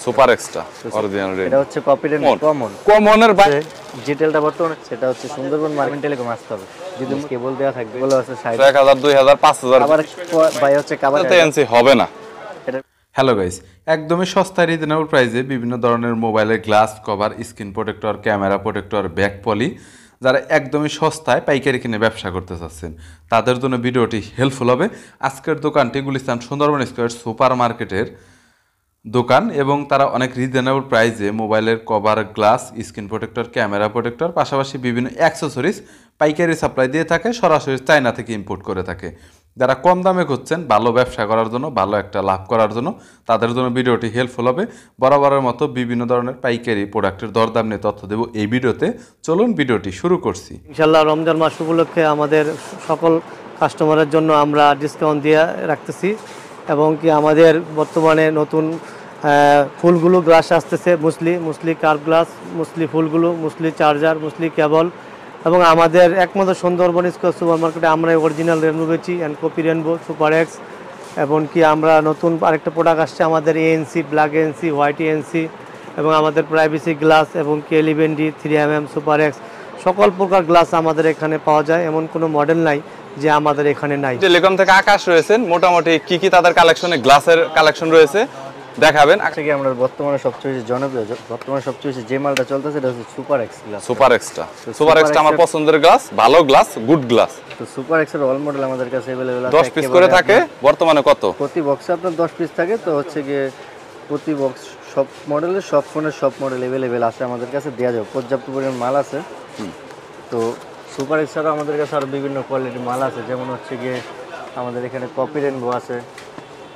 Super extra original red. এটা হচ্ছে কপিডেন্ট common. কমনের ডিটেইলটা বর্তমানে সেটা হচ্ছে সুন্দরবন মার্কেট টেলিকম আসতে হবে। যদি কেবল দেওয়া থাকবে বলে আছে 1000 2000 5000 আবার ভাই হচ্ছে কভার এনসি হবে না। হ্যালো গাইস, একদমই সস্তা রিজনেবল প্রাইসে বিভিন্ন ধরনের মোবাইলের glass cover, screen protector, camera protector, back poly যারা একদমই সস্তায় পাইকারি কিনে ব্যবসা করতে চাচ্ছেন তাদের জন্য ভিডিওটি হেল্পফুল হবে। আজকের দোকানটি গুলিস্তান সুন্দরবন স্কয়ার সুপার মার্কেটের দোকান এবং তারা অনেক রিজনেবল প্রাইসে মোবাইলের cover, glass, screen protector, camera protector পাশাপাশি বিভিন্ন অ্যাক্সেসরিজ পাইকারি সাপ্লাই দিয়ে থাকে, সরাসরি চায়না থেকে ইম্পোর্ট করে থাকে। যারা কম দামে করছেন ভালো ব্যবসা করার জন্য, ভালো একটা লাভ করার জন্য তাদের জন্য ভিডিওটি হেল্পফুল হবে। বরাবরের মতো বিভিন্ন ধরনের পাইকারি প্রোডাক্টের দরদাম নিয়ে তথ্য দেব এই ভিডিওতে। চলুন ভিডিওটি শুরু করছি। ইনশাআল্লাহ রমজান মাস উপলক্ষে আমাদের সকল কাস্টমারের জন্য আমরা ডিসকাউন্ট দিয়ে রাখতেছি এবং কি আমাদের বর্তমানে নতুন ফুলগুলো গ্লাস আসতেছে, মুসলি কার্ভ গ্লাস, মুসলি ফুলগুলো, মুসলি চার্জার, মুসলি কেবল এবং আমাদের একমাত্র সুন্দরবন স্কয়ার সুপার মার্কেটে আমরা অরিজিনাল রেনবো বেচি and copy rainbow, super x এবং কি আমরা নতুন আরেকটা প্রোডাক্ট আসছে আমাদের ANC, black ANC, white ANC এবং আমাদের প্রাইভেসি গ্লাস এবং K11D, 3mm, সুপার এক্স সকল প্রকার গ্লাস আমাদের এখানে পাওয়া যায়। এমন কোনো মডেল নাই যে আমাদের এখানে নাই। টেলিকম থেকে আকাশ রয়েছেন, মোটামুটি কি কি তাদের কালেকশনে গ্লাসের কালেকশন রয়েছে দেখাবেন। থেকে আমরা বর্তমানে সবচেয়ে বেশি জনপ্রিয়, বর্তমানে সবচেয়ে বেশি যে মালটা চলতেছে এটা হচ্ছে super x glass. Super extra আমার পছন্দের গ্লাস, ভালো গ্লাস, গুড গ্লাস। তো সুপার এক্স এর অল মডেল আমাদের কাছে अवेलेबल আছে। 10 পিস করে থাকে বর্তমানে কত? প্রতি বক্সে আপনার 10 পিস থাকে। তো হচ্ছে গিয়ে প্রতি বক্স সব মডেলের সব ফোনের সব মডেল अवेलेबल আছে আমাদের কাছে, দেওয়া যাবে, পর্যাপ্ত পরিমাণ মাল আছে। তো সুপার এক্স এর আমাদের কাছে আরো বিভিন্ন কোয়ালিটির মাল আছে, যেমন হচ্ছে গিয়ে আমাদের এখানে কপি রেনবো আছে।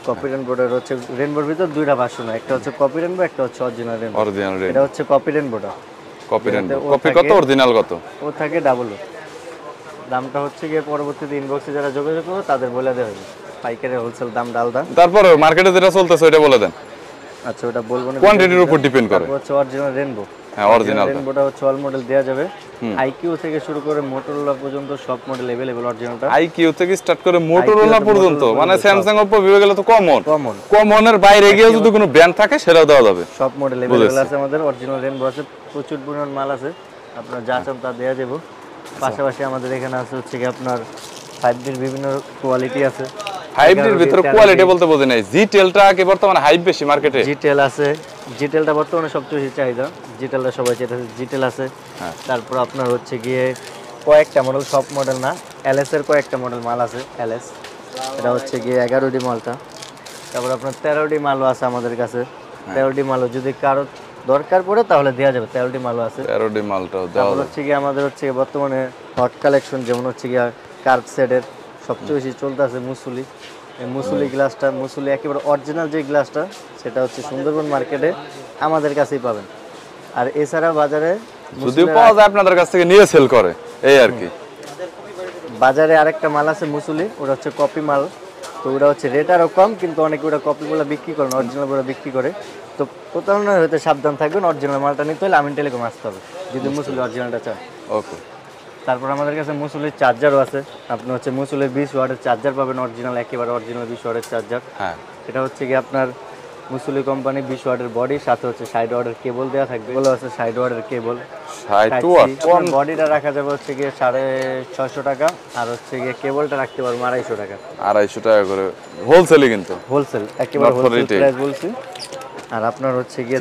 কপি রেনবোটার হচ্ছে রেনবোর ভিতর দুইটা ভার্সন, একটা হচ্ছে কপি রেনবো, একটা হচ্ছে অরিজিনাল রেনবো। এটা হচ্ছে কপি রেনবোটা। কপি কত, অরিজিনাল কত? ও থাকে ডাবল। দামটা হচ্ছে গিয়ে পরবর্তীতে ইনবক্সে যারা যোগাযোগ করবে তাদের বলে দেওয়া হবে, পাইকারি হোলসেল দাম ডালদা। তারপরে মার্কেটে যেটা চলতেছে ওটা বলে দেন। আচ্ছা, ওটা বলবো না, কোয়ান্টিটির উপর ডিপেন্ড করে। হচ্ছে অরিজিনাল রেনবো। হ্যাঁ, অরিজিনাল রেনবোটা হচ্ছে অল মডেল দেওয়া যাবে, আইকিউ থেকে শুরু করে মোটরোলা পর্যন্ত সব মডেল अवेलेबल। অরিজিনালটা আইকিউ থেকে স্টার্ট করে মোটরোলা পর্যন্ত, মানে স্যামসাং, ওপো, ভিভো গেলে তো কমনের বাইরে গিয়ে যদি কোনো ব্র্যান্ড থাকে সেটাও দেওয়া যাবে। সব মডেল अवेलेबल আছে আমাদের। অরিজিনাল রেনবো আছে, প্রচুর পরিমাণ মাল আছে, আপনারা যা চান তা দেওয়া যাবে। পাশাপাশি আমাদের এখানে আছে হচ্ছে কি আপনার 5D এর বিভিন্ন কোয়ালিটি আছে। 5D এর ভিতরে কোয়ালিটি বলতে বোঝে নাই, জিটেলটা কি বর্তমানে হাইপ বেশি মার্কেটে? জিটেল আছে, জিটেলটা বর্তমানে সবচেয়ে বেশি চাহিদা, জিটেলটা সবাই চাইতেছে, জিটেল আছে। তারপর আপনার হচ্ছে গিয়ে কয়েকটা মডেল, সব মডেল না, এলএস এর কয়েকটা মডেল মাল আছে। এলএস এটা হচ্ছে গিয়ে 11D মালটা। তারপর আপনার 13D মালও আছে আমাদের কাছে। 13D মালও যদি কারো দরকার পড়ে তাহলে দেওয়া যাবে, 13D মালও আছে। 13D মালটাও দেওয়া যাবে। হচ্ছে গিয়ে আমাদের হচ্ছে বর্তমানে হট কালেকশন, যেমন হচ্ছে গিয়ে কার্ভ সেটের সবচেয়ে বেশি চলতে আছে মুসুলি। এই মুসুলি গ্লাসটা, মুসুলি একেবারে অরিজিনাল যে গ্লাসটা সেটা হচ্ছে সুন্দরবন মার্কেটে আমাদের কাছেই পাবেন। আর এছাড়া বাজারে যদিও পাওয়া যায় আপনাদের কাছ থেকে নিয়ে সেল করে, এই আর কি। বাজারে আরেকটা মাল আছে মুসুলি, ওটা হচ্ছে কপি মাল। তো ওটা হচ্ছে রেট আরও কম, কিন্তু অনেকে ওটা কপিগুলো বিক্রি করে না, অরিজিনালগুলো বিক্রি করে। তো প্রতারণা হতে সাবধান থাকবেন, অরিজিনাল মালটা নিতে হলে আমিন টেলিকম আসতে হবে যদি মুসুলি অরিজিনালটা চান। ওকে। তারপর আমাদের কাছে মুসুলির চার্জারও আছে। আপনি হচ্ছে মুসুলির 20 ওয়াটের চার্জার পাবেন, অরিজিনাল, একেবারে অরিজিনাল 20 ওয়াটের চার্জার। হ্যাঁ, এটা হচ্ছে কি আপনার মুসুলি কোম্পানি 20 ওয়াটের বডি, সাথে হচ্ছে 60 ওয়াটের কেবল দেওয়া থাকবে। বলে আছে 60 ওয়াটের কেবল, 60 ওয়াট। বডিটা রাখা যাবে হচ্ছে গিয়ে 650 টাকা, আর হচ্ছে গিয়ে কেবলটা রাখতে পারবো 250 টাকা। 250 টাকা করে হোলসেলে, কিন্তু হোলসেল, একেবারে হোলসেল প্রাইস বলছি। আর আপনার হচ্ছে গিয়ে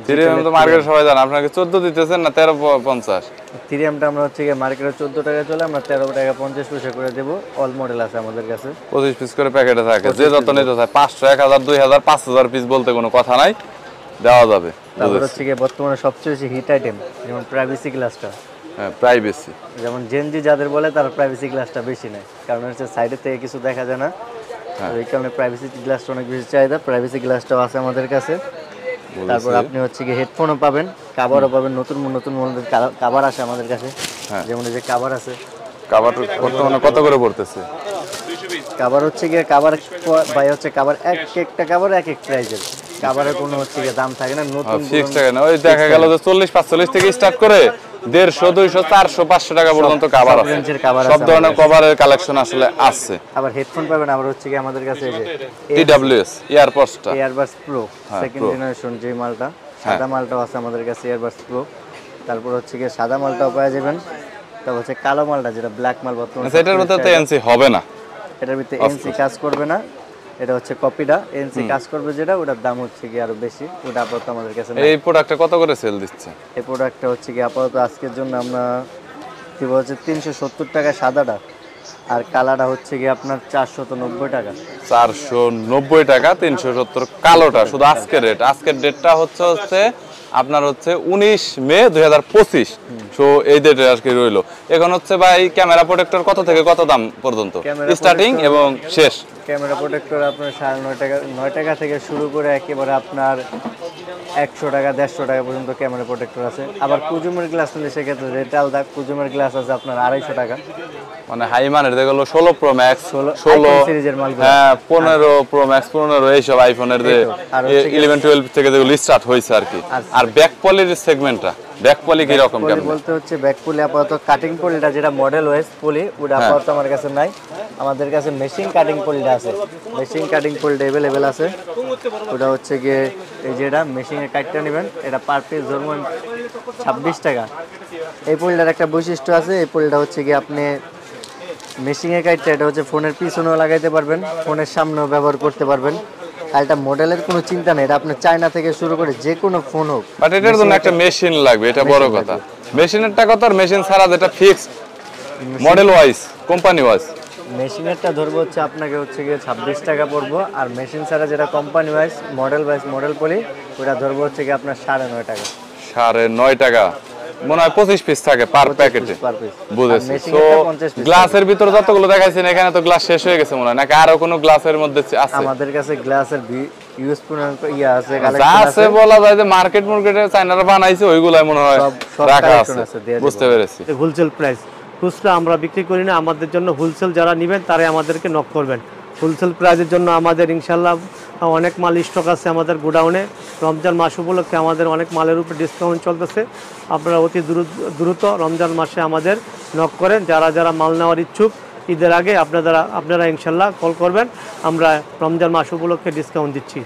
3M তো মার্কেটে সবাই জানে, আপনাকে 14 দিতেছেন না 13.50? 3Mটা আমরা হচ্ছে গিয়ে মার্কেটে 14 টাকা চলে, আমরা 13 টাকা 50 পয়সা করে দেবো। অল মডেল আছে আমাদের কাছে, 25 পিস করে প্যাকেটে থাকে, যে যত নিতে চায় 500, 1000, 2000, 5000 পিস বলতে কোনো কথা নাই, দেওয়া যাবে। তারপর হচ্ছে গিয়ে বর্তমানে সবচেয়ে বেশি হিট আইটেম, যেমন প্রাইভেসি গ্লাসটা। হ্যাঁ, প্রাইভেসি, যেমন জেনজি যাদের বলে তারা প্রাইভেসি গ্লাসটা বেশি নেয়, কারণ হচ্ছে সাইডের থেকে কিছু দেখা যায় না। এই কারণে প্রাইভেসি গ্লাসটা অনেক বেশি চাহিদা। প্রাইভেসি গ্লাসটাও আছে আমাদের কাছে। তারপর আপনি হচ্ছে কি হেডফোনও পাবেন, কাভারও পাবেন, নতুন নতুন কাভার আছে আমাদের কাছে। যেমন এই যে কাভার আছে, কাভার বর্তমানে কত করে পড়তেছে? কাভার হচ্ছে গিয়ে কাভার ভাই হচ্ছে কাভার একটা কাভার এক প্রাইজের, কাভারের কোনো হচ্ছে গিয়ে দাম থাকে না, নতুন ফিক্স থাকে না। ওই দেখা গেল যে 40-45 থেকে স্টার্ট করে 150 200 400 500 টাকা পর্যন্ত কভার আছে, রেঞ্জের কভার সব আছে ধরনের কভারের কালেকশন আসলে আছে। আবার হেডফোন পাবেন আবার হচ্ছে কি আমাদের কাছে এই যে TWS ইয়ারপডসটা Airbuds pro second Pro। Generation যে মালটা, সাদা মালটাও আছে আমাদের কাছে এয়ারবাস প্রো। তারপর হচ্ছে কি সাদা মালটাও পাওয়া যাবেন। তারপর হচ্ছে কালো মালটা যেটা ব্ল্যাক মাল বর্তমানে এটার মধ্যে তো এনসি হবে না, এটার ভিতরে এনসি কাজ করবে না, এটা হচ্ছে কপিটা। এনসি কাজ করবে যেটা, ওটার দাম হচ্ছে কি আরো বেশি, ওটা আপাতত আমাদের কাছে নাই। এই প্রোডাক্টটা কত করে সেল দিচ্ছে? এই প্রোডাক্টটা হচ্ছে কি আপাতত আজকের জন্য আমরা কি বলছে 370 টাকা সাদাটা, আর কালাটা হচ্ছে কি আপনার 490 টাকা। 490 টাকা 370 কালোটা, শুধু আজকের রেট। আজকের ডেটটা হচ্ছে আপনার হচ্ছে 19 মে 2025। সো এই ডেটে আর কি রইলো। এখন হচ্ছে ভাই ক্যামেরা প্রোটেক্টর কত থেকে কত দাম পর্যন্ত স্টার্টিং এবং শেষ? ক্যামেরা প্রোটেক্টর আপনার 9.5 টাকা 9 টাকা থেকে শুরু করে একেবারে আপনার 100 টাকা 150 টাকা পর্যন্ত ক্যামেরা প্রোটেক্টর আছে। আবার কুজুমের গ্লাস নিলে সেক্ষেত্রে রেট আলাদা। কুজুমের গ্লাস আছে আপনার 250 টাকা। মানে হাই মানের যেগুলো 16 প্রো ম্যাক্স 16 সিরিজের মালগুলো, হ্যাঁ 15 প্রো ম্যাক্স 15 এইসব আইফোনের যে 11 12 থেকে যেগুলো স্টার্ট হয়েছে আর কি। আর ব্যাক পলির সেগমেন্টটা, ব্যাক পলি কি রকম পলি বলতে হচ্ছে ব্যাক পলি আপাতত কাটিং পলিটা যেটা মডেল ওয়াইজ পলি, ওটা আপাতত আমার কাছে নাই। আমাদের কাছে মেশিন কাটিং পলিটা আছে, মেশিন কাটিং পলিটা अवेलेबल আছে। ওটা হচ্ছে গিয়ে এই যেটা মেশিনে কাটটা নেবেন, এটা পার পিস ধরুন 26 টাকা। এই পলিটার একটা বৈশিষ্ট্য আছে, এই পলিটা হচ্ছে গিয়ে আপনি মেশিনে কাটটা এটা হচ্ছে ফোনের পিছনেও লাগাইতে পারবেন, ফোনের সামনেও ব্যবহার করতে পারবেন। আর এটা মডেলের কোনো চিন্তা নেই, এটা আপনি চায়না থেকে শুরু করে যে কোনো ফোন হোক, বাট এটার জন্য একটা মেশিন লাগবে, এটা বড় কথা। মেশিনের টাকা তো আর মেশিন ছাড়া যেটা fixed model wise company wise, মেশিনেরটা ধরবো হচ্ছে আপনাকে হচ্ছে গিয়ে 26 টাকা পড়বো। আর মেশিন ছাড়া যেটা কোম্পানি ওয়াইজ মডেল পলি, ওটা ধরবো হচ্ছে গিয়ে আপনার 9.5 টাকা। 9.5 টাকা মনে হয় 25 পিস থাকে পার প্যাকেটে, পার পিস বুঝেছি। তো গ্লাসের ভিতর যতগুলো দেখাইছেন এখানে তো গ্লাস শেষ হয়ে গেছে মনে হয়, নাকি আরো কোনো গ্লাসের মধ্যে আছে? আমাদের কাছে গ্লাসের ইউজফুল আছে, যা আছে বলা যায় যে মার্কেটে চাইনারা বানাইছে ওইগুলাই মনে হয় রাখা আছে, বুঝতে পেরেছি। হোলসেল প্রাইস, খুচরা আমরা বিক্রি করি না। আমাদের জন্য হোলসেল যারা নেবেন তারাই আমাদেরকে নক করবেন। হোলসেল প্রাইসের জন্য আমাদের ইনশাল্লাহ অনেক মাল স্টক আছে আমাদের গোডাউনে। রমজান মাস উপলক্ষে আমাদের অনেক মালের উপর ডিসকাউন্ট চলতেছে। আপনারা অতি দ্রুত রমজান মাসে আমাদের নক করেন। যারা যারা মাল নেওয়ার ইচ্ছুক ঈদের আগে আপনারা ইনশাল্লাহ কল করবেন, আমরা রমজান মাস উপলক্ষে ডিসকাউন্ট দিচ্ছি।